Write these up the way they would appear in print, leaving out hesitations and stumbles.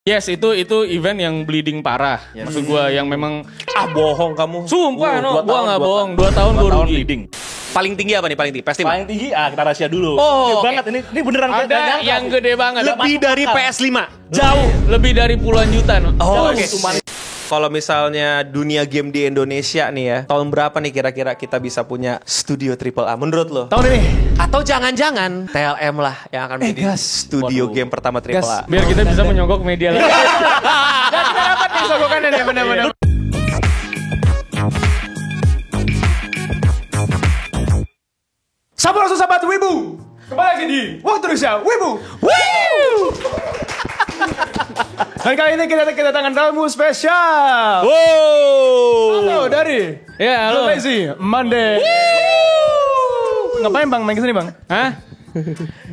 Yes, itu event yang bleeding parah. Maksud gua yang memang bohong kamu. Sumpah gua enggak bohong. 2 tahun gua rugi. Bleeding. Paling tinggi apa nih? Paling tinggi PS5. Paling tinggi kita rahasia dulu. Oh, gede banget ini beneran Ada yang gede banget. Lebih dari PS5. Jauh, lebih dari puluhan juta. Oh, oke. Kalau misalnya dunia game di Indonesia nih ya, tahun berapa nih kira-kira kita bisa punya studio AAA menurut lo? Tahun ini. Atau jangan-jangan TLM lah yang akan menjadi studio game pertama AAA. Biar kita bisa menyogok media lagi. Dan kita dapat nih sogokannya nih benar-benar. Sahabat Wibu, kembali lagi di Waktu Indonesia Wibu. Dan kali ini kita kedatangan tamu spesial. Halo dari Halo. Lazy Monday. Ngapain bang main kesini bang? Hah?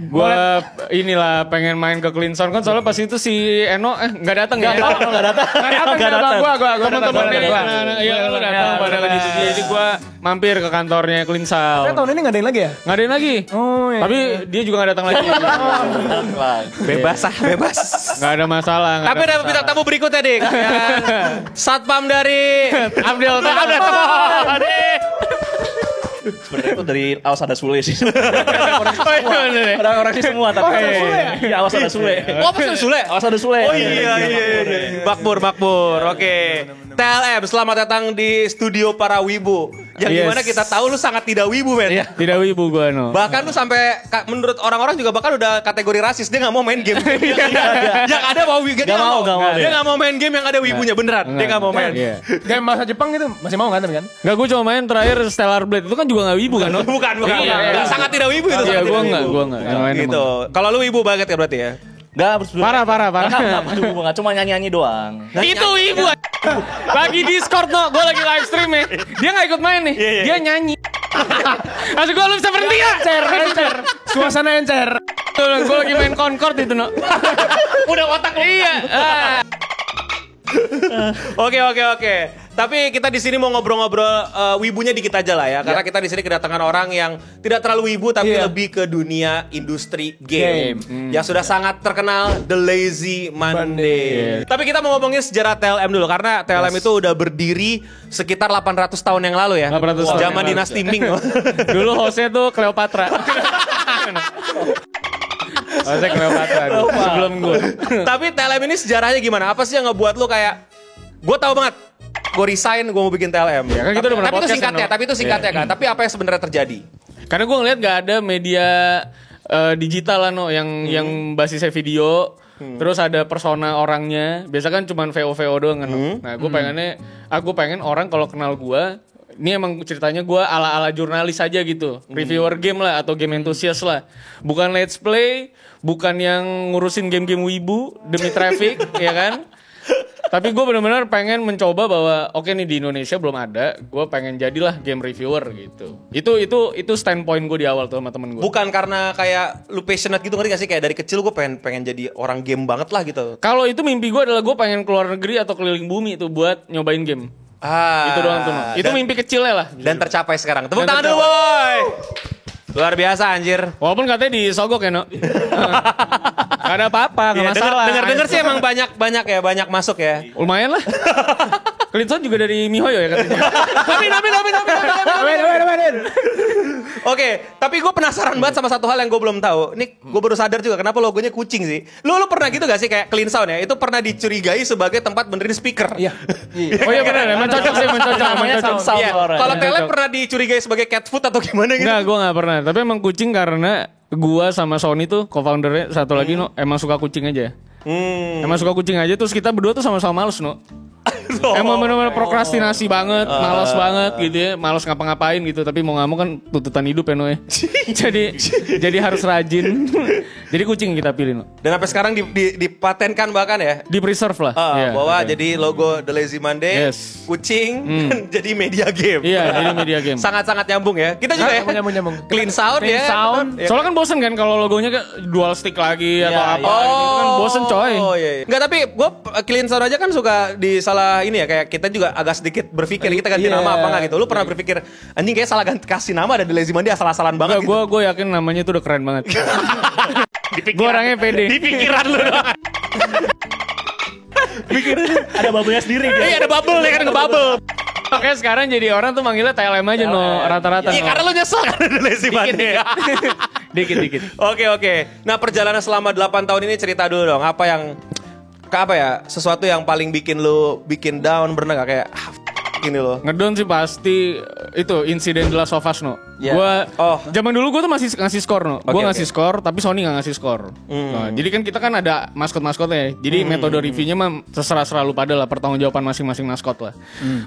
Gua inilah pengen main ke Clean Sound kan soalnya pas itu si Eno nggak datang ya. Nggak datang. Gua Temen-temennya iya lu datang pada ke situ. Jadi gua mampir ke kantornya Clean Sound. Tahun ini ngadain lagi ya? Ngadain lagi. Oh iya. Tapi dia juga nggak datang lagi. Bebas. Nggak ada masalah. Tapi ada bintang tamu berikutnya, Dik. Satpam dari Abdel. Sebenarnya itu dari Awas Ada Sule sih. Orang-orang Orang sih semua tapi. Iya, Awas Ada Sule. Oh, Pak Sule. Awas Ada Sule. Oh iya. Makmur. Oke. TLM, selamat datang di studio para wibu. Yang dimana kita tahu lu sangat tidak wibu, men. Iya, tidak wibu gua no. Bahkan lu sampai menurut orang-orang juga bahkan udah kategori rasis. Dia nggak mau main game. Yang ada mau Gak mau. Dia nggak mau main game yang ada wibunya beneran. Dia nggak mau main. Iya. Game bahasa Jepang gitu masih mau kan tapi kan? Nggak, gue cuma main terakhir Stellar Blade. Itu kan juga nggak wibu kan no? Bukan. Iya. Sangat tidak wibu itu. Iya, sangat gue tidak nggak. wibu. Nggak main Gitu. Kalau lu wibu banget ya berarti ya. Gak, Parah. Enggak, cuma nyanyi doang. Itu ibu lagi Discord no, gue lagi live stream ya. Dia nggak ikut main nih, dia nyanyi. Maksud gue lu bisa berhenti ya? Encer. Suasana encer. Gue lagi main Concord itu no. Udah otak lu. Iya. Oke. Tapi kita di sini mau ngobrol-ngobrol wibunya dikit aja lah ya, karena kita di sini kedatangan orang yang tidak terlalu wibu tapi lebih ke dunia industri game. Yang sudah sangat terkenal, The Lazy Monday. Tapi kita mau ngomongin sejarah TLM dulu karena TLM itu udah berdiri sekitar 800 tahun yang lalu ya. 800 tahun Zaman yang dinasti Ming. Dulu hostnya tuh Cleopatra. Hostnya Cleopatra sebelum gue. Tapi TLM ini sejarahnya gimana? Apa sih yang ngebuat lu kayak, gue tahu banget, gue resign, gue mau bikin TLM. Ya, kan kita udah pernah tapi itu podcast singkatnya, kan, no? tapi itu singkatnya kan. Tapi apa yang sebenarnya terjadi? Karena gue ngeliat gak ada media digital lah no yang basisnya video. Terus ada persona orangnya. Biasa kan cuma VO doang kan. No? Nah gue pengen orang kalau kenal gue, ini emang ceritanya gue ala-ala jurnalis aja gitu. Reviewer game lah atau game enthusiast lah. Bukan let's play, bukan yang ngurusin game-game wibu demi traffic, ya kan? Tapi gue benar-benar pengen mencoba bahwa oke nih di Indonesia belum ada, gue pengen jadilah game reviewer gitu. Itu standpoint gue di awal tuh sama temen gue. Bukan karena kayak lu passionate gitu, ngerti gak sih? Kayak dari kecil gue pengen jadi orang game banget lah gitu. Kalau itu mimpi gue adalah gue pengen keluar negeri atau keliling bumi itu buat nyobain game. Itu doang tuh. Itu mimpi kecilnya lah. Dan tercapai sekarang. Tepuk tangan dulu boy. Luar biasa anjir. Walaupun katanya disogok ya no. Gak ada apa-apa, gak masalah. Dengar sih emang banyak masuk ya. Lumayan lah. Clinton juga dari Mihoyo ya katanya. Amin. Oke, tapi gue penasaran banget sama satu hal yang gue belum tahu. Ini gue baru sadar juga kenapa logonya kucing sih. Lu pernah gitu gak sih kayak Clean Sound ya? Itu pernah dicurigai sebagai tempat benerin speaker. Iya. Oh iya benar, emang cocok sih, Namanya sound Iya. orang. Kalau TLM pernah dicurigai sebagai cat food atau gimana gitu? Enggak, gue gak pernah. Tapi emang kucing karena gue sama Sony tuh co-foundernya satu lagi no, emang suka kucing aja. Emang suka kucing aja, terus kita berdua tuh sama-sama males no. Emang bener-bener prokrastinasi banget, malas banget gitu ya, malas ngapa-ngapain gitu. Tapi mau nggak mau kan tuntutan hidup ya no ya. jadi harus rajin. Jadi kucing kita pilih no. Dan sampai sekarang dipatenkan bahkan ya. Di preserve lah. Bahwa jadi logo The Lazy Monday, kucing, dan jadi media game. Iya, jadi media game. Sangat-sangat nyambung ya. Kita juga ya. Nyambung. Clean Sound ya. Soalnya kan bosen kan kalau logonya dual stick lagi atau apa gitu kan bosen coy. Oh iya. Enggak, tapi gue Clean Sound aja kan suka di salah ini ya, kayak kita juga agak sedikit berpikir kita ganti nama apa enggak gitu. Lu pernah berpikir anjing kayak salah ganti kasih nama ada The Lazy Monday asal-asalan banget gitu. Gue yakin namanya itu udah keren banget. Gue orangnya pede. Di pikiran lu doang. Ada bubble-nya sendiri dia. Iya ada bubble ya kan nge-bubble. Makanya sekarang jadi orang tuh manggilnya TLM aja rata-rata. Iya karena lu nyesel kan ada lazy money. Dikit-dikit. Oke. Nah perjalanan selama 8 tahun ini cerita dulu dong. Apa ya sesuatu yang paling bikin lu bikin down pernah gak kayak ini loh. Ngedon sih pasti itu insiden The Last of Us no. Yeah. Gua zaman dulu gue tuh masih ngasih skor no. Gua ngasih skor tapi Sony nggak ngasih skor. Nah, jadi kan kita kan ada maskot-maskotnya. Jadi metode reviewnya mah terserah lu pada lah pertanggungjawaban masing-masing maskot lah.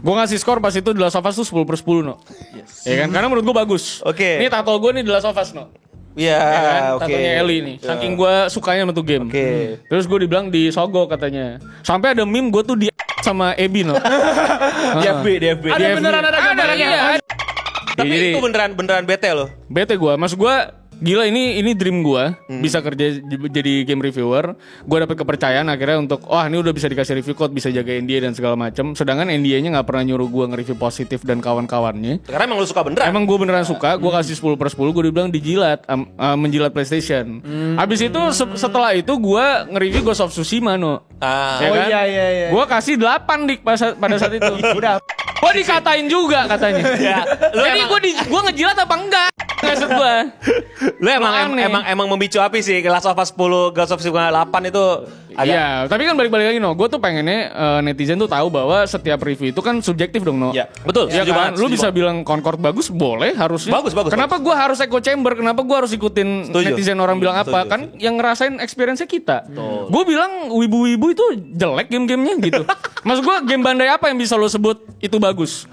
Gua ngasih skor pas itu The Last of Us tuh 10/10 no. Yes. Ya kan karena menurut gua bagus. Oke. Ini tato gue nih The Last of Us no. Iya, Ya kan? oke. Tatonya Ellie nih. Saking gue sukanya sama tuh game. Oke. Terus gue dibilang disogok katanya. Sampai ada meme gue tuh di sama Ebi no. Di FB. Ada beneran ada gambarnya. Iya. Tapi Jadi- itu beneran bete loh. Bete gue, maksud gue gila ini dream gue bisa kerja jadi game reviewer. Gue dapet kepercayaan akhirnya untuk ini udah bisa dikasih review code, bisa jaga NDA dan segala macam. Sedangkan NDA-nya nggak pernah nyuruh gue nge-review positif dan kawan-kawannya. Karena emang lu suka beneran. Emang gue beneran suka, gue kasih 10/10, gue dibilang dijilat, menjilat PlayStation. Habis itu setelah itu gue nge-review Ghost of Tsushima no. Ya kan? Iya. Gue kasih 8 dik pada saat itu. Udah. Gue dikatain juga katanya. Jadi gue ngejilat apa enggak? Maksud gue. Lu Aneh. emang memicu api sih. Last of Us 10, Ghost of Tsushima 8 itu agak. Iya, tapi kan balik-balik lagi no. Gue tuh pengennya netizen tuh tahu bahwa setiap review itu kan subjektif dong no. Iya, betul. Iya Setuju kan? banget, Lu setuju bisa banget. bilang Concord bagus, boleh harusnya. Bagus. Kenapa gue harus echo chamber? Kenapa gue harus ikutin Setuju. netizen orang bilang apa? Setuju. Kan yang ngerasain experience-nya kita. Gue bilang wibu-wibu itu jelek game-gamenya gitu. Maksud gue game Bandai apa yang bisa lo sebut itu bagus?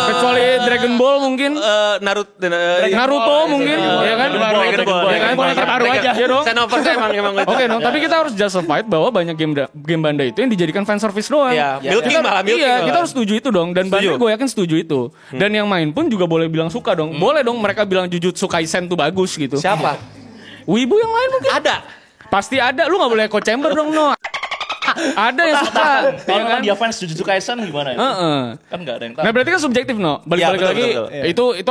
Kecuali Dragon Ball mungkin. Naruto mungkin, ya kan? Dragon Ball. Ya kan? Ball terbaru aja. Ya dong. Xenoverse emang Oke, no, tapi kita harus justified bahwa banyak game Bandai itu yang dijadikan fan service doang. Iya, milking malah, milking Iya, malah. kita harus setuju itu dong. Dan Bandai gue yakin setuju itu. Dan yang main pun juga boleh bilang suka dong. Boleh dong mereka bilang Jujutsu Kaisen tuh bagus gitu. Siapa? Wibu yang lain mungkin Ada. pasti ada. Lu nggak boleh echo chamber dong, no. Ada yang suka. Kalau ya kan dia fans Jujutsu Kaisen gimana ya? Heeh. Kan enggak ada yang tahu. Nah berarti kan subjektif no. Balik-balik Ya, betul, lagi betul. itu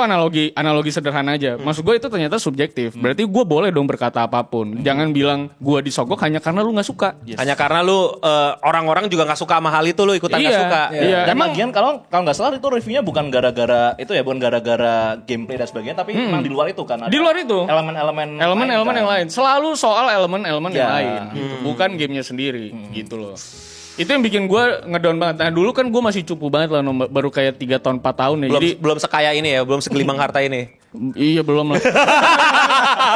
analogi sederhana aja. Maksud gue itu ternyata subjektif. Berarti gue boleh dong berkata apapun. Jangan bilang gue disogok hanya karena lu nggak suka. Hanya karena lu orang-orang juga nggak suka sama hal itu lu ikutan nggak Iya, suka. iya. Dan Emang- lagian kalau nggak salah itu reviewnya bukan gara-gara itu ya, bukan gara-gara gameplay dan sebagainya, tapi memang di luar itu kan. Ada Di luar itu. elemen-elemen Elemen-elemen kan. yang lain. Selalu soal elemen-elemen yang Ya. lain. Gitu. Bukan gamenya sendiri. Gitu loh. Itu yang bikin gue ngedown banget. Nah dulu kan gue masih cupu banget lah. Baru kayak 3 tahun 4 tahun ya. Belum sekaya ini ya, belum segelimang harta ini. Iya belum lah.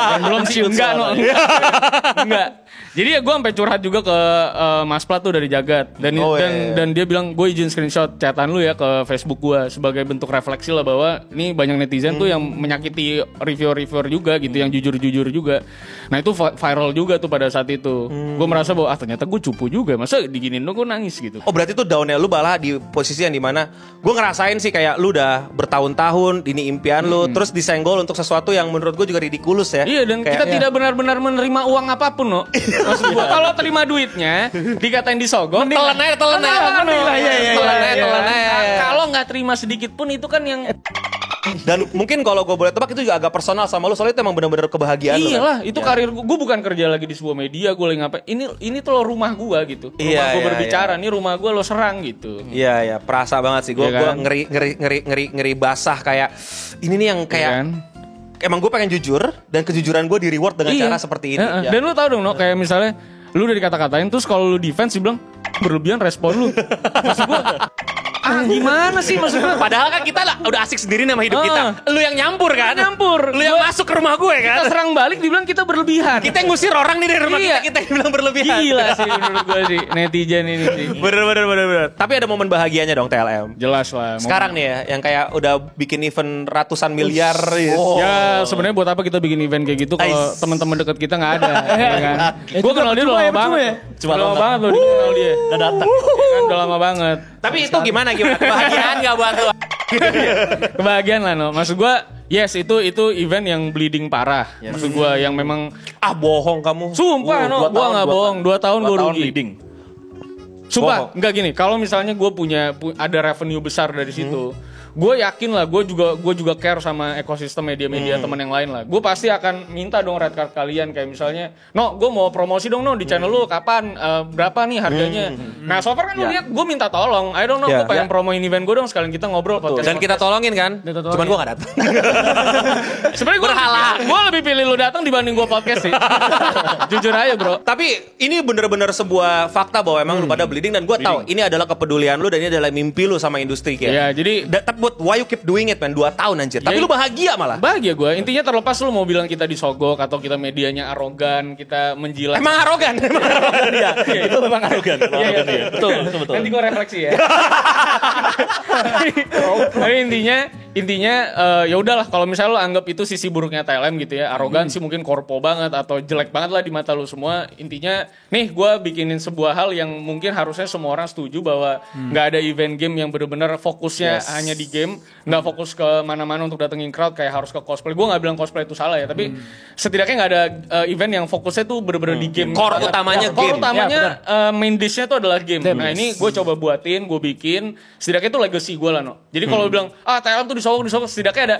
Dan belum sih enggak no. Enggak. Jadi ya gue sampai curhat juga ke Mas Plat tuh dari Jagat dan dan dia bilang gue izin screenshot chatan lu ya ke Facebook gue sebagai bentuk refleksi lah bahwa ini banyak netizen tuh yang menyakiti reviewer juga gitu yang jujur-jujur juga. Nah itu viral juga tuh pada saat itu. Gue merasa bahwa ternyata gue cupu juga. Masa diginiin dong gue nangis gitu. Oh berarti tuh downnya lu malah di posisi yang dimana gue ngerasain sih kayak lu udah bertahun-tahun ini impian lu terus disenggol untuk sesuatu yang menurut gue juga ridiculous ya. Iya dan kita tidak benar-benar menerima uang apapun no. Maksud gua kalau terima duitnya dikatain disogok Telan aja. Telan aja. Telan aja. Kalau nggak terima sedikit pun itu kan yang Dan mungkin kalau gue boleh tebak itu juga agak personal sama lu soalnya itu emang benar-benar kebahagiaan lu. iyalah kan? itu karir gue bukan kerja lagi di sebuah media gue lagi ngapain ini tuh lo rumah gue gitu rumah Iya, gue iya, berbicara ini rumah gue lo serang gitu. Iya, perasa banget sih. Gue Iya kan? ngeri basah kayak ini nih yang kayak Iya kan? emang gue pengen jujur dan kejujuran gue di reward dengan Iya. cara seperti ini. Dan lu tau dong no kayak misalnya lu udah dikata-katain terus kalau lu defense dibilang berlebihan respon lu. Maksud gue gimana sih maksudnya? Padahal kan kita lah udah asik sendiri sama hidup kita. Lu yang nyampur kan? Nyampur. Lu yang masuk ke rumah gue Kita kan? serang balik dibilang kita berlebihan. Kita yang ngusir orang nih dari rumah Iya. kita yang bilang berlebihan. Gila sih menurut gue sih netizen ini sih. Bener. Tapi ada momen bahagianya dong TLM. Jelas lah. Sekarang nih ya, yang kayak udah bikin event ratusan miliar. Ya sebenarnya buat apa kita bikin event kayak gitu kalau Ais. teman-teman dekat kita nggak ada, ya kan? Gue kenal dia udah lama banget. Cuma Udah lama nonton. banget loh dia kenal dia. Udah datang. Ya kan udah lama banget. Tapi itu gimana kebahagiaan gak buat lu? Kebahagiaan lah no. Maksud gue, yes itu event yang bleeding parah. Maksud gue yang memang Ah bohong kamu. sumpah no, 2 gue nggak bohong. 2 tahun gue rugi. leading. Sumpah, enggak gini. Kalau misalnya gue punya ada revenue besar dari situ, gue yakin lah, gue juga care sama ekosistem media-media teman yang lain lah. Gue pasti akan minta dong red card kalian, kayak misalnya, no, gue mau promosi dong no di channel lu, kapan, berapa nih harganya. Nah, so far kan lu lihat, gue minta tolong, I don't know, gue pengen promoin event gue dong, sekalian kita ngobrol podcast. Dan kita tolongin kan, cuman gue gak datang. Sebenarnya gue lebih pilih lu datang dibanding gue podcast sih. Jujur aja bro. Tapi ini bener-bener sebuah fakta bahwa emang lu pada bleeding, dan gue tahu ini adalah kepedulian lu dan ini adalah mimpi lu sama industri kayak. Ya, jadi But why you keep doing it man? 2 tahun anjir. Tapi lu bahagia malah. bahagia gue. Intinya terlepas lu mau bilang kita disogok atau kita medianya arogan, kita menjilat. Emang arogan. Iya, itu memang arogan. Iya. Betul. Nanti gue refleksi ya. Tapi intinya ya udahlah, kalau misalnya lo anggap itu sisi buruknya TLM gitu ya, arogansi mungkin korpo banget atau jelek banget lah di mata lo semua. Intinya nih gue bikinin sebuah hal yang mungkin harusnya semua orang setuju bahwa nggak ada event game yang benar-benar fokusnya hanya di game, nggak fokus ke mana-mana untuk datengin crowd kayak harus ke cosplay. Gue nggak bilang cosplay itu salah ya, tapi setidaknya nggak ada event yang fokusnya tuh bener-bener di game. Core utamanya game. Core utamanya main dish-nya tuh adalah game. Nah ini gue coba buatin, gue bikin, setidaknya itu legacy gue lah no. Jadi kalau bilang TLM tuh disogok, setidaknya ada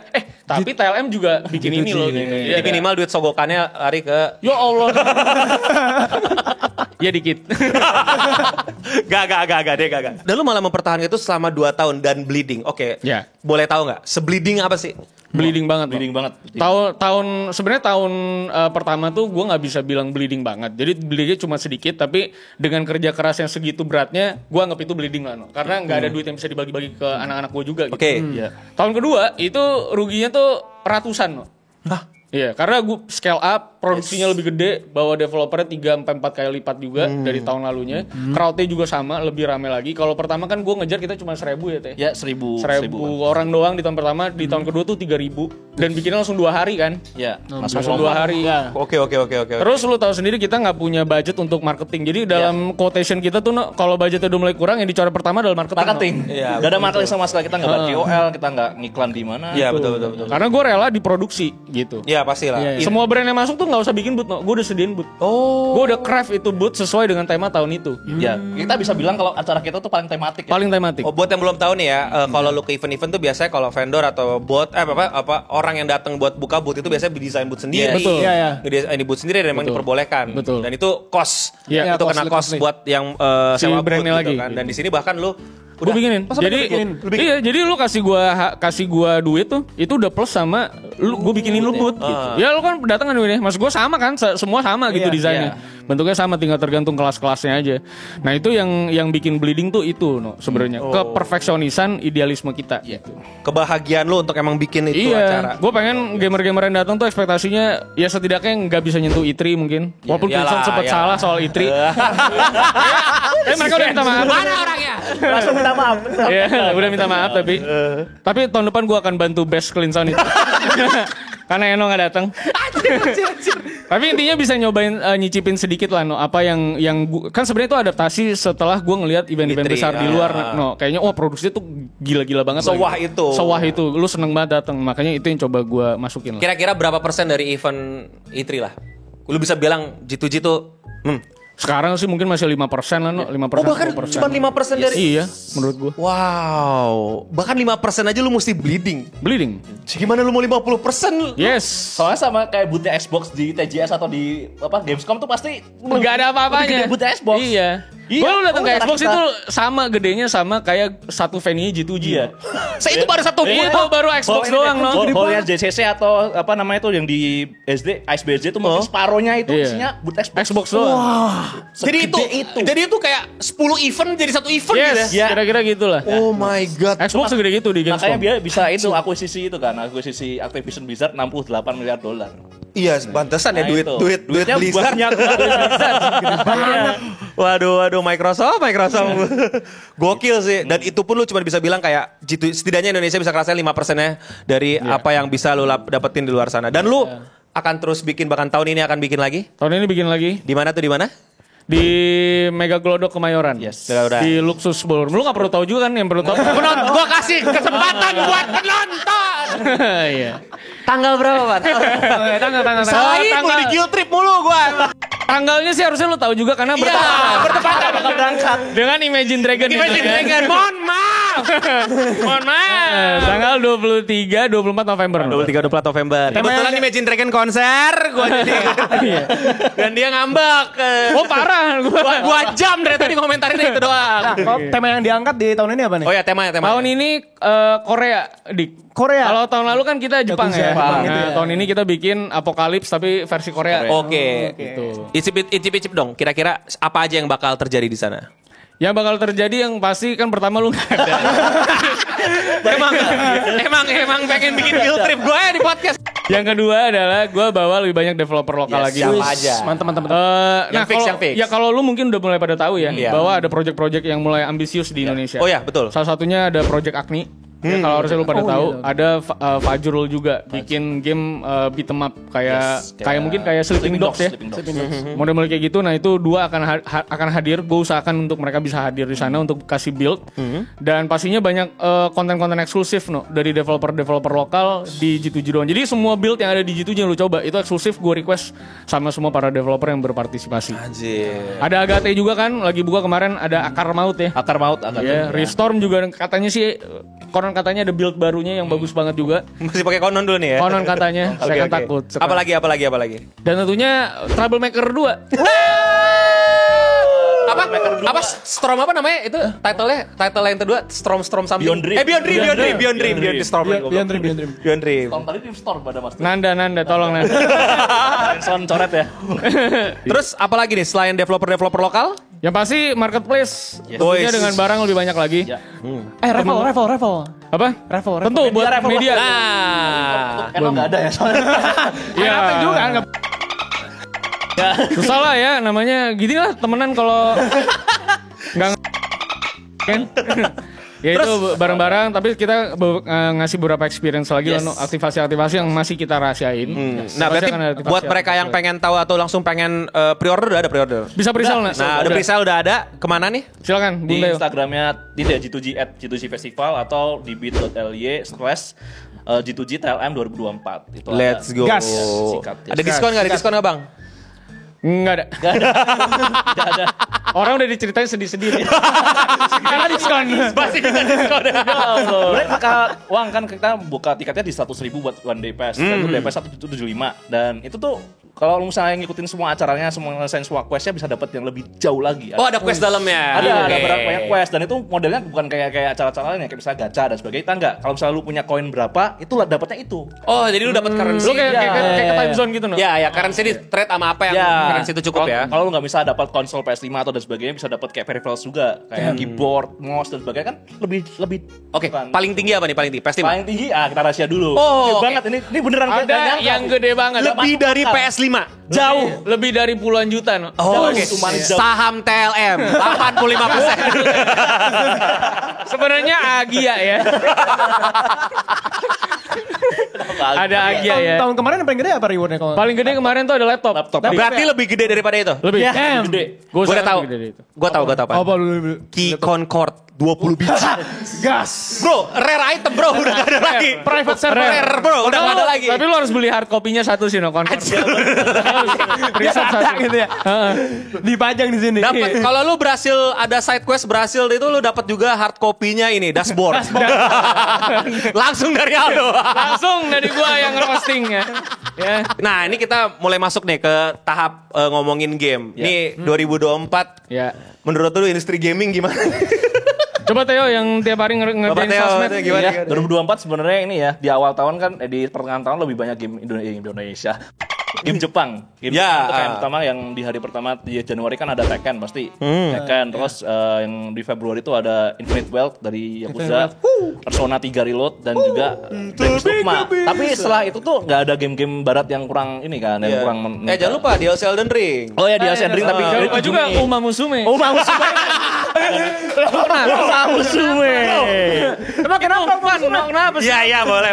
tapi TLM juga bikin ini loh gitu. Jadi minimal duit sogokannya lari ke Ya Allah. Ya dikit. Gak. Dan lu malah mempertahankan itu selama 2 tahun dan bleeding. Oke. Ya. Boleh tahu nggak? Sebleeding apa sih? Bleeding banget. Sebenarnya tahun pertama tuh gue nggak bisa bilang bleeding banget. Jadi bleedingnya cuma sedikit, tapi dengan kerja keras yang segitu beratnya, gue anggap itu bleeding lah no. Karena nggak ada duit yang bisa dibagi-bagi ke anak-anak gue juga. Gitu. Oke. Tahun kedua itu ruginya tuh ratusan no. Iya, karena gue scale up, produksinya lebih gede, bawa developernya 3-4 kali lipat juga dari tahun lalunya. Crowdnya juga sama, lebih rame lagi. Kalau pertama kan gue ngejar kita cuma 1.000 ya teh. Ya 1.000 orang doang di tahun pertama, di tahun kedua tuh 3.000. Dan bikinnya langsung 2 hari kan. Ya, Langsung 2 hari. Ya. Oke. Terus lu tahu sendiri kita nggak punya budget untuk marketing. Jadi dalam quotation kita tuh no, kalau budgetnya udah mulai kurang, yang dicoret pertama adalah marketing. No. Iya. Gak ada marketing sama sekali, kita nggak buat KOL, kita nggak ngiklan di mana. Iya, betul. Karena gue rela diproduksi gitu. Iya, pastilah. Iya. Semua brand yang masuk tuh nggak usah bikin booth, no. Gue udah sediain booth. Gue udah craft itu booth sesuai dengan tema tahun itu. Ya, kita bisa bilang kalau acara kita tuh paling tematik. Paling tematik. Oh, buat yang belum tahu nih ya, kalau lu ke event-event tuh biasanya kalau vendor atau bot orang yang datang buat buka booth itu biasanya desain booth sendiri. Betul. Ngedesain di booth sendiri dan memang diperbolehkan. Betul. Dan itu cost. Iya, itu kena cost buat yang si sewa brandnya booth gitu lagi. kan. Dan di sini bahkan lu Gue bikinin. Jadi lu kasih gua duit tuh, itu udah plus sama lu gue bikinin lu booth gitu. Ya lu kan datang kan ini. Maksud gue sama kan, semua sama gitu desainnya. Bentuknya sama, tinggal tergantung kelas-kelasnya aja. Nah, itu yang bikin bleeding tuh itu no sebenarnya. Keperfeksionisan idealisme kita gitu. Kebahagiaan lu untuk emang bikin itu acara. Gue pengen gamer-gamer yang datang tuh ekspektasinya ya setidaknya nggak bisa nyentuh E3 mungkin. Walaupun Clinton sempat salah soal E3. Mereka udah minta maaf. Mana orangnya? Langsung minta maaf. Iya, udah minta maaf tapi tahun depan gue akan bantu best Clinton itu. Karena Eno nggak datang. Tapi intinya bisa nyobain nyicipin sedikit lah no, apa yang kan sebenarnya itu adaptasi setelah gue ngelihat event-event besar di luar no, kayaknya produksinya tuh gila-gila banget. Sewah itu lu seneng banget datang, makanya itu yang coba gue masukin lah. Kira-kira berapa persen dari event E3 lah? Lu bisa bilang G2G tuh Sekarang sih mungkin masih 5% lah no, 5%. Bahkan cuma 5% dari. Iya, menurut gua. Wow, bahkan 5% aja lu mesti bleeding. Gimana lu mau 50%? Yes. Soalnya sama kayak boothnya Xbox di TGS atau di Gamescom tuh pasti nggak ada apa-apanya. Boothnya Xbox. Iya. Lu datang ke Xbox itu sama gedenya sama kayak satu venue G2G. Iya. Itu baru satu booth. Itu baru Xbox doang no. Hallnya JCC atau apa namanya itu yang di ISBSD itu mungkin separohnya itu isinya booth Xbox doang. Jadi itu kayak 10 event jadi satu event gitu ya. Kira-kira gitulah. Oh my god. Xbox segede gitu di Gamescom. Makanya dia bisa itu akuisisi itu kan, akuisisi Activision Blizzard $68 miliar. Iya, pantesan ya duit Blizzard. Banyak. Waduh, Microsoft. Gokil sih. Dan itu pun lu cuma bisa bilang kayak setidaknya Indonesia bisa ngerasain 5%-nya dari apa yang bisa lu dapetin di luar sana. Dan lu akan terus bikin, bahkan tahun ini akan bikin lagi? Tahun ini bikin lagi. Di mana tuh, di mana? Di Mega Glodok Kemayoran. Yes. Udah. Di Luxus Ballroom. Lu gak perlu tahu juga kan, yang perlu tahu. Gua kasih kesempatan buat penonton. Iya. Tanggal berapa, Pak? Tanggal. Mau di guild trip mulu gua. Tanggalnya sih harusnya lu tahu juga karena bertepatan. Bertepatan. Dengan Imagine Dragon. Mohon maaf. Mohon maaf. Tanggal 23 24 November. 23-24 November. Kebetulan Imagine Dragon konser, gua jadi. Dan dia ngambek. Oh parah. Gua jam dari tadi ngomentarin itu doang. Nah, kalau tema yang diangkat di tahun ini apa nih? Oh ya tema. Tahun ini Korea, Dik. Korea. Kalau tahun lalu kan kita Jepang ya. Jepang gitu Nah, ya. tahun ini kita bikin Apokalips tapi versi Korea. Oke. Gitu. Icip-icip dong. Kira-kira apa aja yang bakal terjadi di sana? Yang bakal terjadi yang pasti kan pertama lu nggak ada. emang pengen bikin field trip gue ya di podcast. Yang kedua adalah gue bawa lebih banyak developer lokal lagi. Siapa aja? Mantap. Nah, fix, yang fix. Ya kalau lu mungkin udah mulai pada tahu ya Iya. bahwa ada project-project yang mulai ambisius di Indonesia. Oh ya, betul. Salah satunya ada Project Agni. Ya, kalau harusnya lu pada tahu, ada Fajrul juga bikin game beat 'em up kayak mungkin kayak Sleeping Dogs ya. Model-model kayak gitu. Nah, itu dua akan hadir. Gue usahakan untuk mereka bisa hadir di sana untuk kasih build. Dan pastinya banyak konten-konten eksklusif dari developer-developer lokal di G2G doang. Jadi semua build yang ada di G2G yang lu coba itu eksklusif gue request sama semua para developer yang berpartisipasi. Anjir. Ada Agate juga kan lagi buka kemarin, ada Akar Maut ya. Akar maut. Ya, Restorm juga katanya sih konon katanya ada build barunya yang bagus banget juga. Masih pakai konon dulu nih ya. Konon katanya, saya kan Oke. takut. Apalagi? Dan tentunya Troublemaker 2. Apa Storm apa namanya itu title yang kedua Storm something. Beyond Dream. Beyond Dream Storm. Beyond Dream. Tahun tadi tim store pada mas. Nanda, tolong Nanda. Son coret ya. Terus apa lagi nih selain developer lokal? Yang pasti marketplace, tentunya Boys. dengan barang lebih banyak lagi. Ya. Raffle. Apa? Raffle. Tentu buat media. Nah, Emang nggak ada ya soalnya. Iya. juga kan. Susah lah ya, namanya gini lah temenan kalau nggak kan. Ya itu barang-barang, tapi kita ngasih beberapa experience lagi Yes. loh, aktivasi-aktivasi yang masih kita rahasiain. Nah, berarti buat mereka yang pengen tahu atau langsung pengen pre-order udah ada pre-order. bisa pre-sale Nah, ada pre-sale udah ada. Kemana nih? Silakan, Di Bunda. Instagramnya G2G @G2G Festival atau di bit.ly/G2G TLM 2024. Itu Let's ada. go. Gas. Sikat, ya. Ada diskon nggak? Ada diskon nggak bang? Enggak ada. Nggak ada. Orang udah diceritain sedih-sedih. Karena diskon. Pasti kita diskon. Sebenarnya uang kan kita buka tiketnya di 100.000 buat one day pass. Dan itu day pass 175. Dan itu tuh kalau misalnya ngikutin semua acaranya, semua ngelesain semua questnya bisa dapat yang lebih jauh lagi. Oh ada quest dalamnya. Ada Oke. banyak quest dan itu modelnya bukan kayak acara-acara lain kayak misalnya gacha dan sebagainya. Kita enggak. Kalau misalnya lu punya koin berapa, itu dapatnya itu. Oh jadi lu dapat currency. Lu kayak ke time zone gitu no. Ya currency di trade sama apa yang currency itu cukup ya. Kalau lu nggak bisa dapat konsol PS5 atau dan sebagainya, bisa dapat kayak peripherals juga, kayak keyboard, mouse dan sebagainya kan lebih. Oke, bukan. paling tinggi apa nih? Paling tinggi? PS5? Paling tinggi, kita rahasia dulu. Oh, Gede oke. banget ini beneran Ada nggak nyangka yang sih. gede banget. Lebih dari PS5. Jauh. Lebih dari puluhan juta no. Oh, oke. Cuma Saham TLM 85%. Sebenarnya Agia ya. Ada Agia ya. Tahun kemarin yang paling gede apa rewardnya kalau? Paling gede kemarin tuh ada laptop. Berarti lebih gede daripada itu. Lebih. gede. Gue udah tahu. Lebih gede dari itu. Gue tahu apa. Apa lu? Key Concord 20 biji. Gas. Bro, rare item bro, udah gak ada lagi. Private server. Rare bro, udah gak ada lagi. Tapi lu harus beli hard copy-nya satu sih no Concord. Riset Ada satu. gitu ya. Dipajang di sini. Dapat kalau lu berhasil ada side quest berhasil itu lu dapat juga hard copy-nya ini dashboard. Langsung dari Aldo. Langsung dari gua yang ngerosting ya. Ya. Nah, ini kita mulai masuk nih ke tahap ngomongin game. Nih 2024 Ya. menurut lu industri gaming gimana? Coba Theo yang tiap hari Bapak ngerjain Theo, sosmed. gimana? Ya, 2024 sebenarnya ini ya di awal tahun kan di pertengahan tahun lebih banyak game Indonesia. Game Jepang. Game Ya. Jepang itu kayak pertama yang di hari pertama di Januari kan ada Tekken pasti. Tekken terus yang di Februari itu ada Infinite Wealth dari Yakuza. Persona 3 Reload dan juga Dragon's Dogma. Tapi setelah itu tuh nggak ada game-game barat yang kurang ini kan, yang kurang Jangan lupa DLC Elden Ring. Oh ya di Elden Ring tapi Jangan lupa dari juga Juni. Uma Musume. Emang kenapa? Kenapa sih? Iya, boleh.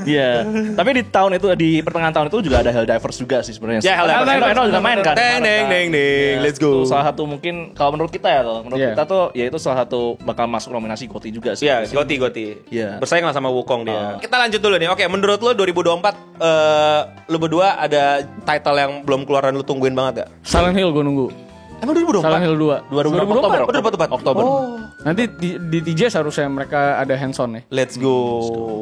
Iya. Tapi di tahun itu di pertengahan tahun itu juga ada Helldivers juga sih sebenarnya. Ya, Helldivers. Eno juga main kan. Deng, deng, deng, deng. Ya, Let's go. Itu salah satu mungkin kalau menurut kita ya, kalau menurut Iya. kita tuh ya itu salah satu bakal masuk nominasi GOTY juga sih. Iya, Goti. Iya. Bersaing lah sama Wukong dia. Kita lanjut dulu nih. Oke, menurut lo 2024 lu berdua ada title yang belum keluar dan lu tungguin banget gak? Silent Hill gue nunggu. Emang 2024? Silent Hill 2. 2024 2024. Oktober. Nanti di TJ harusnya mereka ada hands on ya. Let's go.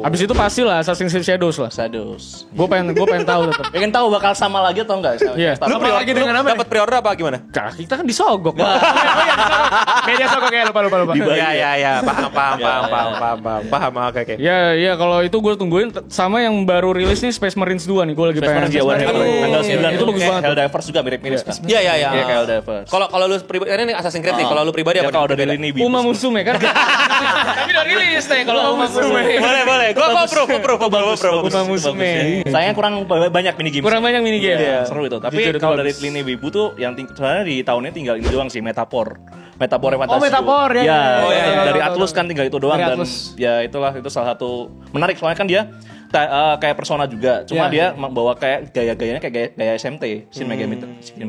Habis itu pasti lah Assassin's Creed Shadows lah. Shadows. Gue pengen tahu tetap. Pengen tahu bakal sama lagi atau enggak? Iya. Lu lagi dengan apa dapat pre-order apa gimana? Kita kan disogok. Media sokok kayak lupa. Ya, paham. Oke. Ya kalau itu gue tungguin sama yang baru rilis nih Space Marines 2 nih gue lagi pengen. Tanggal 9 Itu bagus banget. Helldivers juga mirip-mirip kan. Iya. Iya kayak Helldivers. Kalau lu pribadi ini Assassin's Creed nih, kalau lu pribadi Ya apa? kalau dari lini Uma Musume kan. Tapi udah rilis deh kalau Uma Musume. Boleh. Gua pro. Uma Musume. Sayangnya kurang banyak mini game. Kurang banyak mini game. Iya, seru itu. Tapi Jujur, itu kalau dari bagus. lini Wibu tuh yang sebenarnya di tahunnya tinggal ini doang sih, Metaphor yang fantasi. Metaphor, ya. Dari Tahu. Atlus kan tinggal itu doang Dari dan Atlus. ya itu salah satu menarik soalnya kan dia kayak Persona juga, cuma dia membawa kayak gaya-gayanya kayak gaya SMT, Shin Megami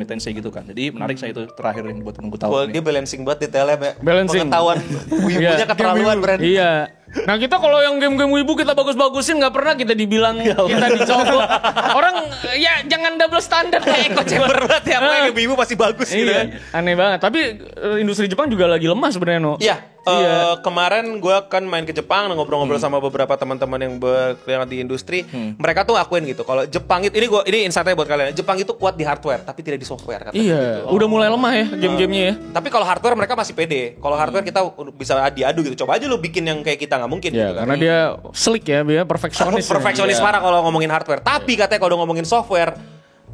Tensei gitu kan. Jadi menarik saya itu terakhir yang buat menunggu tahu. Well, dia balancing banget detailnya, ya. Balancing. Pengetahuan wibunya keterlaluan, Brand. Iya. Nah kita kalau yang game-game wibu kita bagus-bagusin nggak pernah kita dibilang kita dicogok. Orang ya jangan double standar kayak Echo chamber banget ya, apa yang wibu pasti bagus gitu kan. Iya, aneh banget. Tapi industri Jepang juga lagi lemah sebenarnya no. Iya, kemarin gue kan main ke Jepang ngobrol-ngobrol sama beberapa teman-teman yang berkeliaran di industri. Mereka tuh akuin gitu. Kalau Jepang ini insight-nya buat kalian. Jepang itu kuat di hardware tapi tidak di software katanya Iya, gitu. udah mulai lemah ya game-gamenya ya. Tapi kalau hardware mereka masih pede. Kalau hardware kita bisa diadu gitu. Coba aja lu bikin yang kayak kita nggak mungkin. Ya, gitu kan. karena dia slick ya, dia perfeksionis. Perfeksionis parah kalau ngomongin hardware. Tapi katanya kalau udah ngomongin software,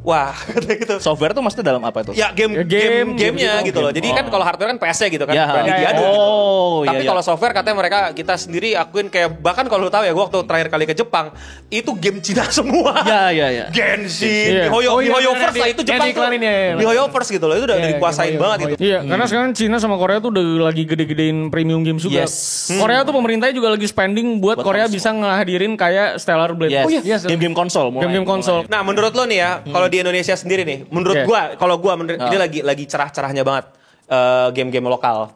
wah, katanya gitu. Software tuh maksudnya dalam apa itu? Ya gamenya gitu loh. Jadi kan kalau hardware kan PC gitu kan, Ya. berani diadu. Oh, Tapi iya. kalau software katanya kita sendiri akuin kayak bahkan kalau lu tahu ya, gua waktu terakhir kali ke Jepang itu game Cina semua. Ya. Genshin, Iya. Mihoyoverse lah itu Yang Jepang tuh. diiklanin ya. Mihoyoverse gitu loh, itu udah Iya, dikuasain Mihoyo. banget gitu. Iya, karena sekarang Cina sama Korea tuh udah lagi gede-gedein premium games juga. Yes. Korea tuh pemerintahnya juga lagi spending buat Korea bisa ngehadirin kayak Stellar Blade. Yes. Oh iya, Game-game konsol mulai. game-game konsol. Nah, menurut lo nih ya, kalau di Indonesia sendiri nih, menurut Yeah. gua ini lagi cerah-cerahnya banget game-game lokal.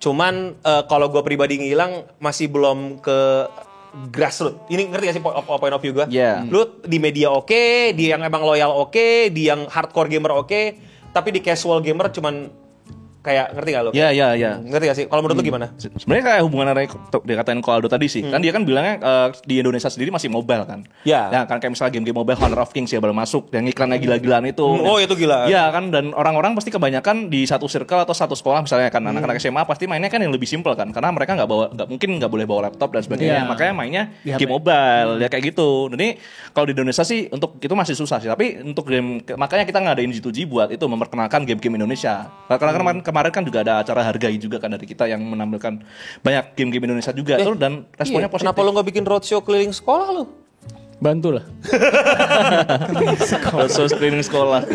Cuman kalau gua pribadi ngilang masih belum ke grassroots. Ini ngerti gak sih point of view gua? Yeah. Lu di media oke, di yang emang loyal oke, di yang hardcore gamer oke, tapi di casual gamer cuman kayak ngerti gak lo? Ya. Ngerti gak sih? Kalau menurut lu gimana? Sebenarnya kayak hubungan dari dikatain ko Aldo tadi sih. Kan dia kan bilangnya di Indonesia sendiri masih mobile kan. Ya. Ya kan kayak misalnya game-game mobile Honor of Kings ya baru masuk yang iklannya gila-gilaan itu. Oh, itu gila. Iya kan, dan orang-orang pasti kebanyakan di satu circle atau satu sekolah misalnya kan anak-anak SMA pasti mainnya kan yang lebih simpel kan, karena mereka nggak boleh bawa laptop dan sebagainya. Iya. Makanya mainnya Di HP. game mobile ya kayak gitu. Jadi kalau di Indonesia sih untuk itu masih susah sih. Tapi untuk game, makanya kita ngadain G2G buat itu memperkenalkan game-game Indonesia. Karena kemarin kan juga ada acara hargai juga kan dari kita yang menampilkan banyak game-game Indonesia juga tuh, dan responnya positif. Kenapa lu nggak bikin roadshow keliling sekolah lu? Bantu lah. Khusus screening sekolah.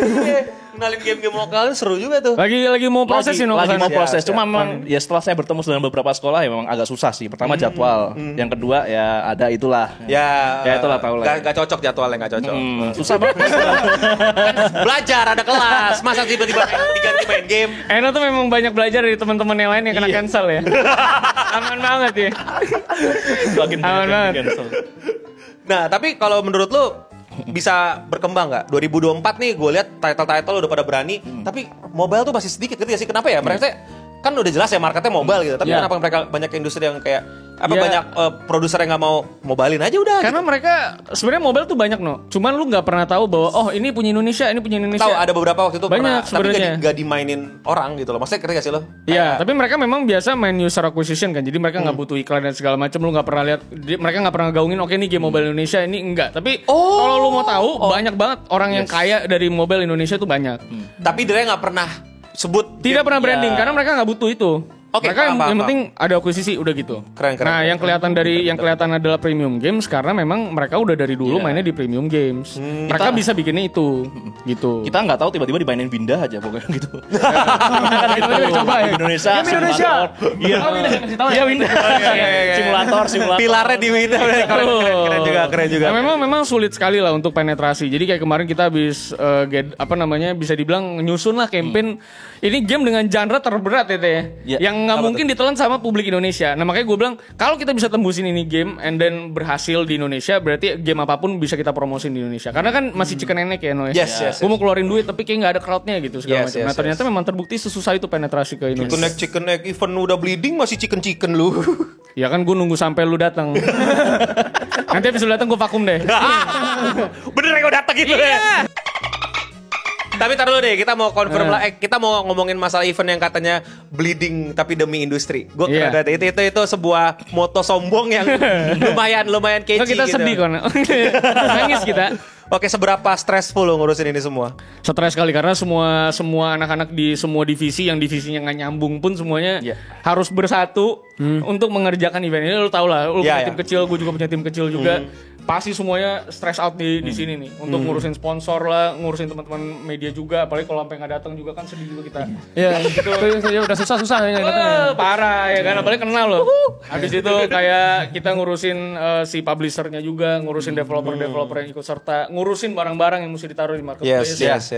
Kenalin game-game lokal seru juga tuh. Lagi mau proses sih no. Lagi mau kesana. proses. Siap, Cuma memang ya setelah saya bertemu dengan beberapa sekolah ya memang agak susah sih. Pertama jadwal, yang kedua ya ada itulah. Ya itulah tahu lah. Gak cocok jadwalnya, gak cocok. Susah banget. Belajar ada kelas, masa tiba-tiba diganti main game. Eno tuh memang banyak belajar dari teman-teman yang lain yang kena cancel ya. Aman banget ya. Semakin Aman banyak banget. yang cancel. Nah, tapi kalau menurut lu bisa berkembang nggak? 2024 nih gue lihat title-title udah pada berani, tapi mobile tuh masih sedikit gitu ya sih. Kenapa ya? Mereka kan udah jelas ya marketnya mobile gitu, tapi Iya. kenapa mereka banyak industri yang kayak Iya. banyak produser yang nggak mau mobilein aja udah Karena gitu. mereka sebenarnya mobile tuh banyak no. Cuman lu nggak pernah tahu bahwa oh ini punya Indonesia, ini punya Indonesia. Tahu ada beberapa waktu itu Banyak pernah, tapi sebenarnya. nggak dimainin orang gitu loh. Maksudnya ngerti gak sih lo? Iya, tapi mereka memang biasa main user acquisition kan. Jadi mereka nggak butuh iklan dan segala macam. Lu nggak pernah lihat, mereka nggak pernah gaungin. Oke nih game mobile Indonesia ini enggak. Tapi kalau lu mau tahu, banyak banget orang yang kaya dari mobile Indonesia tuh banyak. Tapi dia nggak pernah sebut Tidak pernah branding Ya. karena mereka nggak butuh itu. Oke, mereka paham, yang paham. penting ada akuisisi udah gitu. Keren, keren, Nah, keren, yang kelihatan yang kelihatan adalah premium games karena memang mereka udah dari dulu mainnya di premium games. Mereka bisa bikinnya itu gitu. Kita nggak tahu tiba-tiba dimainin Binda aja pokoknya gitu. Tiba-tiba dicoba ya. Indonesia. Game Indonesia. Iya. Oh, Winda kasih tahu ya. Iya Winda. Simulator. pilarnya di Winda. Keren juga. Nah, memang sulit sekali lah untuk penetrasi. Jadi kayak kemarin kita habis bisa dibilang nyusun lah campaign. Ini game dengan genre terberat ya Teh. Ya. Yang nggak mungkin ditelan sama publik Indonesia. Nah makanya gue bilang kalau kita bisa tembusin ini game and then berhasil di Indonesia, berarti game apapun bisa kita promosin di Indonesia. Karena kan masih chicken and egg ya Noe. Yes. Gue mau keluarin duit tapi kayak nggak ada crowdnya gitu segala macam. Nah ternyata memang terbukti sesusah itu penetrasi ke Indonesia. Chicken egg event udah bleeding masih chicken lu. Ya kan gue nunggu sampai lu datang. Nanti abis lu datang gue vakum deh. Bener ya gue datang gitu ya. Tapi taruh deh, kita mau confirm lah. Kita mau ngomongin masalah event yang katanya bleeding tapi demi industri. Gue kira itu sebuah moto sombong yang lumayan catchy kita gitu. sedih kan. Nangis kita. Oke, seberapa stressful lo ngurusin ini semua? Stres sekali karena semua anak-anak di semua divisi yang divisinya nggak nyambung pun semuanya harus bersatu untuk mengerjakan event ini. Lo tau lah, lo punya tim kecil, gue juga punya tim kecil juga. Pasti semuanya stress out di sini nih untuk ngurusin sponsor lah, ngurusin teman-teman media juga. Apalagi kalau sampai nggak datang juga kan sedih juga kita. Iya, itu udah susah ya datangnya. Parah ya kan, apalagi kenal loh. Habis itu kayak kita ngurusin si publishernya juga, ngurusin developer yang ikut serta, ngurusin barang-barang yang mesti ditaruh di marketplace. Yes.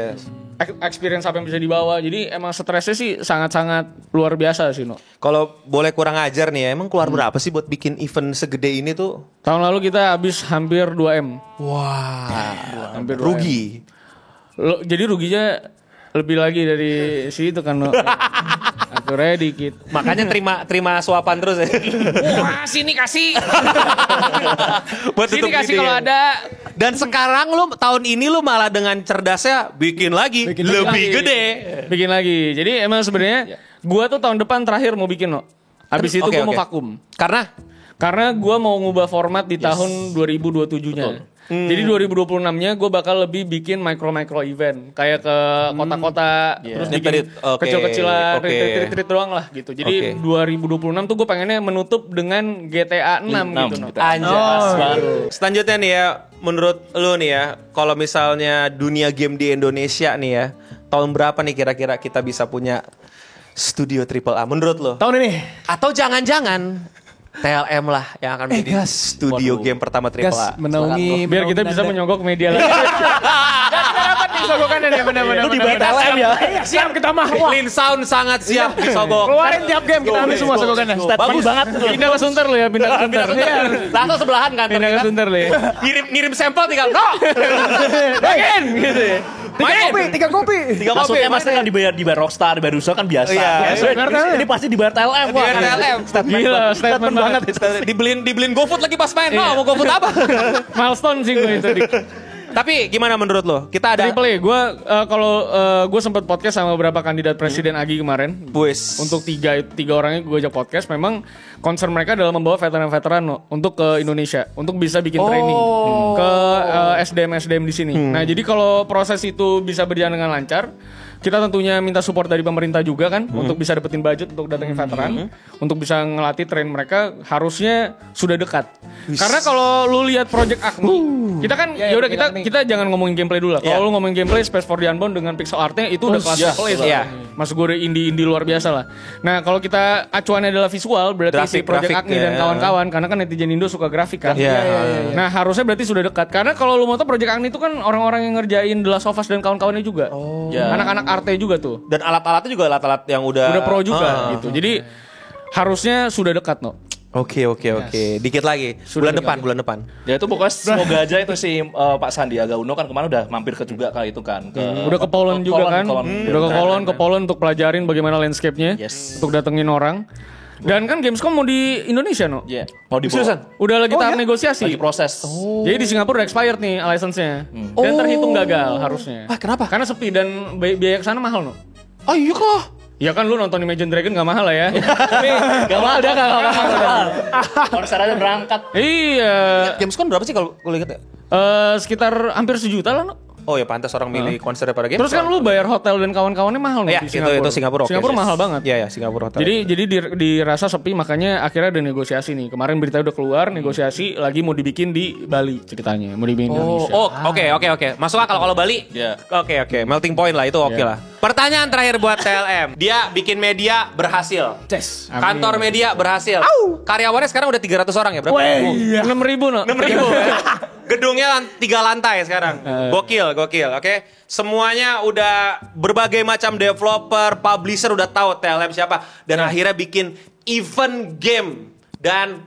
Experience apa yang bisa dibawa. Jadi emang stresnya sih sangat-sangat luar biasa sih, No. Kalau boleh kurang ajar nih ya, emang keluar berapa sih buat bikin event segede ini tuh? Tahun lalu kita habis hampir 2M. Wah, Hampir 2M. rugi. Jadi ruginya lebih lagi dari situ kan, No. Akhirnya dikit. Makanya terima suapan terus ya. Wah, sini kasih. Buat Sini tutup kasih ide kalau ya. ada. Dan sekarang tahun ini lu malah dengan cerdasnya bikin lagi lebih gede. Bikin lagi. Jadi emang sebenarnya gua tuh tahun depan terakhir mau bikin, No. Habis itu gua mau vakum. Karena gua mau ngubah format di tahun 2027-nya. Jadi 2026-nya gue bakal lebih bikin micro event kayak ke kota-kota terus bikin kecil-kecilan retreat doang lah gitu. Jadi 2026 tuh gue pengennya menutup dengan GTA 6 gitu. Anjay. Selanjutnya nih ya, menurut lu nih ya, kalau misalnya dunia game di Indonesia nih ya, tahun berapa nih kira-kira kita bisa punya studio AAA menurut lu? Tahun ini. Atau jangan-jangan TLM lah yang akan menjadi studio game pertama AAA. Menaungi Biar kita bisa menyogok media lagi. Kita dapat disogokannya nih benar-benar. Lu di TLM ya? Siap kita mah. Clean Sound sangat siap disogok. Keluarin tiap game kita ambil semua sogokannya. Bagus banget. Pindah ke Sunter lu ya, pindah ke Sunter. Langsung sebelahan kan. Pindah ke Sunter lu ya. Ngirim sampel tinggal Main gitu ya. Tiga kopi. Maksudnya mas kan dibayar Rockstar, dibayar Russo kan biasa. Ini pasti dibayar TLM. Dibayar TLM. Gila, statement banget. Dibeliin GoFood lagi pas main. Mau GoFood apa? Milestone sih gue itu. Tapi gimana menurut lo? Kita ada Triple A, gue sempat podcast sama beberapa kandidat presiden AGI kemarin. Untuk tiga orangnya gue ajak podcast. Memang concern mereka adalah membawa veteran-veteran untuk ke Indonesia, untuk bisa bikin training ke SDM di sini. Nah jadi kalau proses itu bisa berjalan dengan lancar, kita tentunya minta support dari pemerintah juga kan untuk bisa dapetin budget untuk datengin veteran, untuk bisa ngelatih train mereka harusnya sudah dekat. Karena kalau lu lihat Project Acme, kita kan yaudah kita jangan ngomongin gameplay dulu lah. Kalau lu ngomongin gameplay Space for the Unbound dengan pixel artnya itu udah kelas level itu. Maksud gue udah indie luar biasa lah. Nah kalau kita acuannya adalah visual, berarti si Project Acme dan kawan-kawan, karena kan netizen Indo suka grafik kan. Nah harusnya berarti sudah dekat. Karena kalau lu mau tau Project Acme itu kan orang-orang yang ngerjain The Last of Us dan kawan-kawannya juga. Anak-anak arte juga tuh. Dan alat-alatnya juga alat-alat yang udah pro juga gitu. Jadi harusnya sudah dekat, No. Oke. Dikit lagi. Bulan depan. Ya itu pokoknya semoga aja itu si Pak Sandiaga Uno kan kemarin udah mampir ke juga kali itu kan. Udah ke Poland juga kan. Udah ke Poland untuk pelajarin bagaimana landscape-nya. Untuk datengin orang. Dan kan Gamescom mau di Indonesia, No? Iya. Mau dibawa. Udah lagi tahap negosiasi. Lagi proses. Jadi di Singapura udah expired nih license-nya. Dan terhitung gagal harusnya. Kenapa? Karena sepi dan biaya kesana mahal, No? Oh iya kah? Ya kan lu nonton Imagine Dragon gak mahal lah ya. Gak mahal dah, gak mahal. Konser aja berangkat. Iya. Gamescom berapa sih kalau inget ya? Sekitar hampir 1 juta lah, No. Oh ya pantas orang milih konser daripada Gamescom. Terus kan lu bayar hotel dan kawan-kawannya mahal nih di Singapura. Itu Singapura. Singapura mahal banget. Iya, Singapura hotel. Jadi dirasa sepi, makanya akhirnya ada negosiasi nih. Kemarin berita udah keluar, negosiasi lagi mau dibikin di Bali ceritanya, mau dibikin di Indonesia. Oke. Masuk akal kalau Bali. Iya. Oke. Melting point lah itu oke lah. Pertanyaan terakhir buat TLM. Dia bikin media berhasil. Kantor media berhasil. Karyawannya sekarang udah 300 orang ya, berapa? 6.000, No. 6.000. Gedungnya 3 lantai sekarang. Gokil. Oke. Semuanya udah berbagai macam developer, publisher udah tahu TLM siapa. Dan akhirnya bikin event game. Dan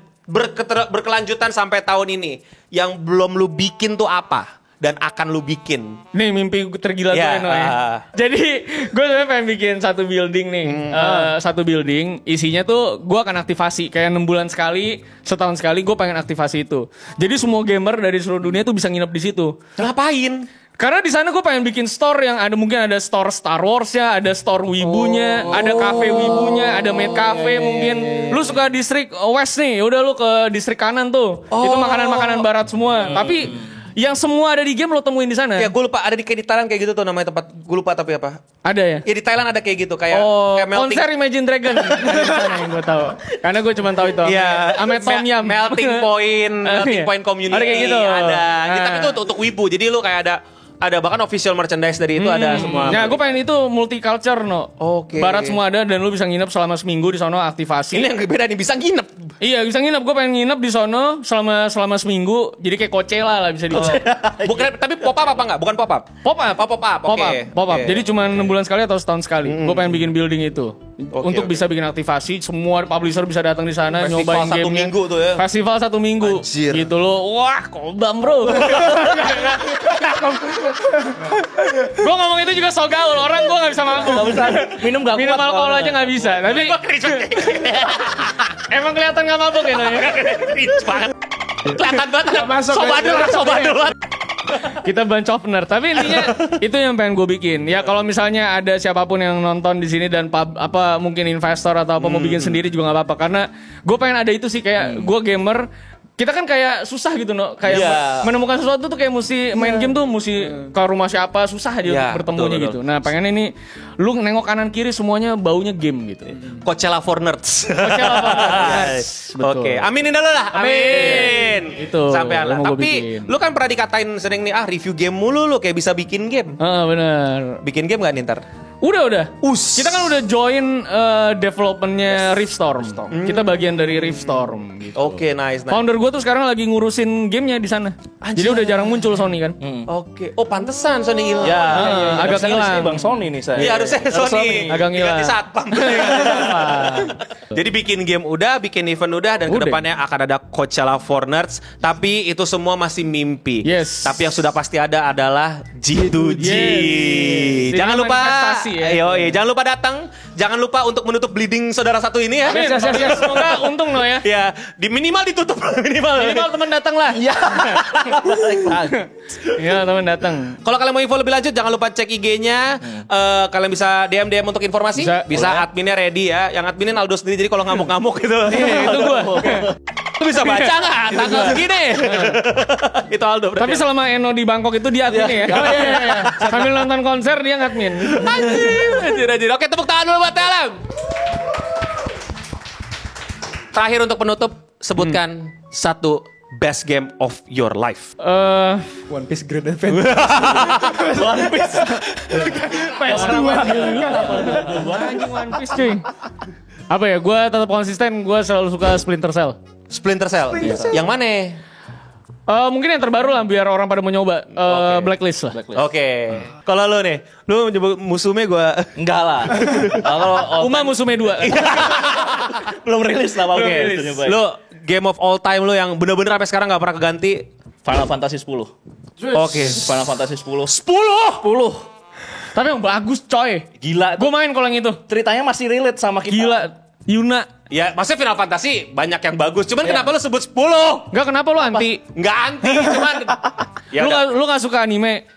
berkelanjutan sampai tahun ini. Yang belum lu bikin tuh apa? Dan akan lu bikin. Nih mimpi tergila gue Ya, Eno ya. Jadi gue sebenarnya pengen bikin satu building nih. Satu building isinya tuh gue akan aktivasi. Kayak 6 bulan sekali, setahun sekali gue pengen aktivasi itu. Jadi semua gamer dari seluruh dunia tuh bisa nginep di situ. Ngapain? Karena di sana gue pengen bikin store yang ada mungkin ada store Star Wars-nya, ada store wibunya, ada cafe wibunya, ada maid cafe mungkin. Lu suka distrik West nih, udah lu ke distrik kanan tuh. Itu makanan-makanan barat semua. Tapi yang semua ada di game lo temuin di sana. Ya gue lupa ada di Thailand kayak gitu tuh namanya tempat. Gue lupa tapi apa? Ada ya? Ya di Thailand ada kayak gitu kayak melting. Konser Imagine Dragon. Ada di sana yang gue tahu. Karena gue cuma tahu itu. Iya, Ame Tom Yum. melting point community. Ada kayak gitu. Ada. Ya, tapi itu untuk wibu. Jadi lu kayak ada bahkan official merchandise dari itu ada semua. Nah, gue pengen itu multicultural no. Oke. Barat semua ada dan lu bisa nginep selama seminggu di sono aktivasi. Ini yang beda nih bisa nginep. Iya bisa nginep. Gue pengen nginep di sono selama seminggu. Jadi kayak Coachella lah bisa dibilang. Bukan tapi pop up apa enggak? Bukan pop up. Pop up. Pop up. Oke. Pop up. Jadi cuma 6 bulan sekali atau setahun sekali. Gue pengen bikin building itu. Untuk bisa bikin aktivasi, semua publisher bisa datang di sana Festival nyobain 1 gamenya. minggu tuh ya. Festival 1 minggu. Anjir. Gitu loh. Wah, kobam bro. Gue ngomong itu juga so gaul. Orang gue gak bisa mabuk. Minum gak Minum kuat. alkohol aja gak bisa. Tapi emang kelihatan gak mabuk ya Noy? Kelihatan banget. masuk, Sobadul. Kita bunch of nerd. Tapi intinya itu yang pengen gue bikin. Ya kalau misalnya ada siapapun yang nonton di sini dan mungkin investor atau apa mau bikin sendiri juga nggak apa-apa. Karena gue pengen ada itu sih kayak gue gamer. Kita kan kayak susah gitu no, kayak menemukan sesuatu tuh kayak mesti main game tuh mesti ke rumah siapa susah aja untuk bertemunya betul. gitu. Nah pengen ini lu nengok kanan kiri semuanya baunya game gitu. Coachella for Nerds. Yes, betul. Oke, aminin dulu lah. Amin. Itu, Sampai yang mau gua Tapi bikin. lu kan pernah dikatain sering nih review game mulu lu kayak bisa bikin game. Bener. Bikin game gak nih ntar? Udah. Kita kan udah join developmentnya Riftstorm. Kita bagian dari Riftstorm gitu. Oke, nice. Founder gue tuh sekarang lagi ngurusin gamenya di sana. Jadi udah jarang muncul Sony kan. Oke. Oh, pantesan Sony hilang. Ya, agak harusnya hilang. kan Bang Sony nih saya. Iya, harusnya Sony. Agak ngilang. Ganti satpam. Jadi bikin game udah, bikin event udah, dan Udah. kedepannya akan ada Coachella for Nerds. Tapi itu semua masih mimpi. Yes. Tapi yang sudah pasti ada adalah G2G. Yes. Jangan Ini lupa, manifestasi ya. jangan lupa datang. Jangan lupa untuk menutup bleeding saudara satu ini ya. Yes. Semoga untung lo ya. Ya, di minimal ditutup minimal. Minimal teman datang lah. Iya. Teman datang. Kalau kalian mau info lebih lanjut jangan lupa cek IG-nya. Kalian bisa DM untuk informasi. Bisa adminnya ready ya. Yang adminin Aldo sendiri jadi kalau ngamuk-ngamuk gitu. Itu gua. Lu bisa baca nggak tanggal segini? Itu Aldo. Tapi selama Eno di Bangkok itu dia admin ya. Oh iya. Sambil nonton konser dia ngadmin. Anjir. Oke, tepuk tangan dulu buat TLM. Terakhir untuk penutup, sebutkan satu best game of your life. One Piece Grand Adventure. One Piece cuy. Apa ya? Gue tetap konsisten. Gue selalu suka Splinter Cell. Splinter Cell. Yang mana? Mungkin yang terbaru lah biar orang pada mau nyoba. Blacklist lah. Oke. Kalau lu nih, lu nyebut musuhnya gue. Enggak lah. Kalau Uma Musume 2. belum rilis lah Pak. Oke. Lu game of all time lu yang bener-bener sampai sekarang gak pernah keganti. Final Fantasy 10. Oke. Final Fantasy 10. 10. Tapi yang bagus coy. Gila. Gue main kalau yang itu. Ceritanya masih relate sama kita. Gila. Yuna. Ya, maksudnya Final Fantasy banyak yang bagus. Cuman kenapa lu sebut 10? Enggak kenapa lu anti? Nggak anti, cuman ya Lu gak suka anime?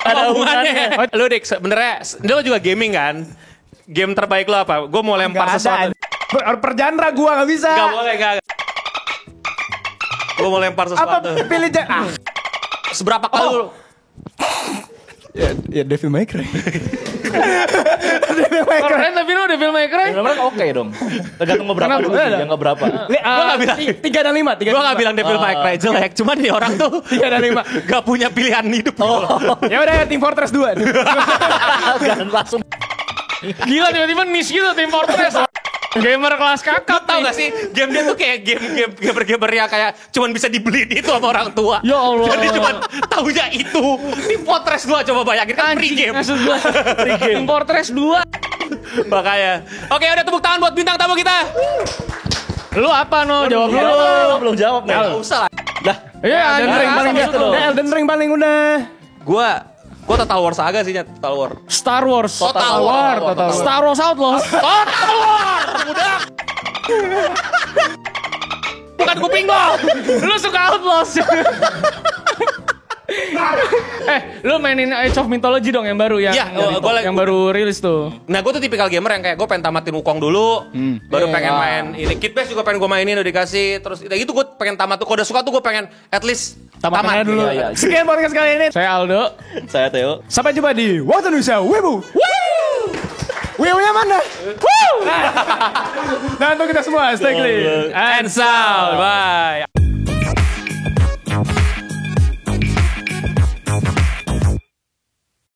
ada hubungannya. Lu Dik, sebenarnya lu juga gaming kan? Game terbaik lu apa? Gue mau lempar sesuatu. Per genre gua gak bisa. Gak boleh, gak. Gue mau lempar Apa sesuatu. pilih Seberapa kali lu? Ya Devil May Cry. Keren tapi lu Devil May Cry. Benar-benar oke dong. Tergantung beberapa Kenapa? dulu sih, yang berapa. Gue gak bilang 3 dan 5. Gue gak bilang Devil May Cry jelek. Cuman nih orang tuh 3 dan 5. gak punya pilihan hidup. Ya udah ya Team Fortress 2. Jangan langsung. Gila tiba-tiba niche gitu Team Fortress. Gamer kelas kakap Tahu nih. gak sih, game dia tuh kayak gamer yang kayak cuman bisa dibeli itu sama orang tua. Ya Allah. Jadi cuman tahunya itu. Team Fortress 2 coba bayangin kan free game. Maksud gua free game. Fortress 2. Makanya. Oke, udah tepuk tangan buat bintang tamu kita. Lu apa no? Jawab dulu. Belum jawab nih. Nggak usah lah. Dah. Iya, Elden Ring paling gitu dong. Elden Ring paling udah. Gua Total War Saga sih, Total War. Star Wars. Total War. Star Wars Outlaws. Total War. Udah. Bukan kuping gua. Lu suka Outlaws. Lu mainin Age of Mythology dong yang baru yang Iya, gua lagi- yang baru rilis tuh. Nah, gue tuh tipikal gamer yang kayak gue pengen tamatin Wukong dulu, baru Iya. pengen main ini. Kid Base juga pengen gue mainin, udah dikasih. Terus udah gitu gue pengen tamat tuh. Kalau udah suka tuh gue pengen at least Tamat dulu. Iya, iya. Sekian podcast kali ini. Saya Aldo. Saya Theo. Sampai jumpa di Waktu Indonesia Wibu. Wibu-nya mana? Dan untuk kita semua, stay clean. And sound. Bye.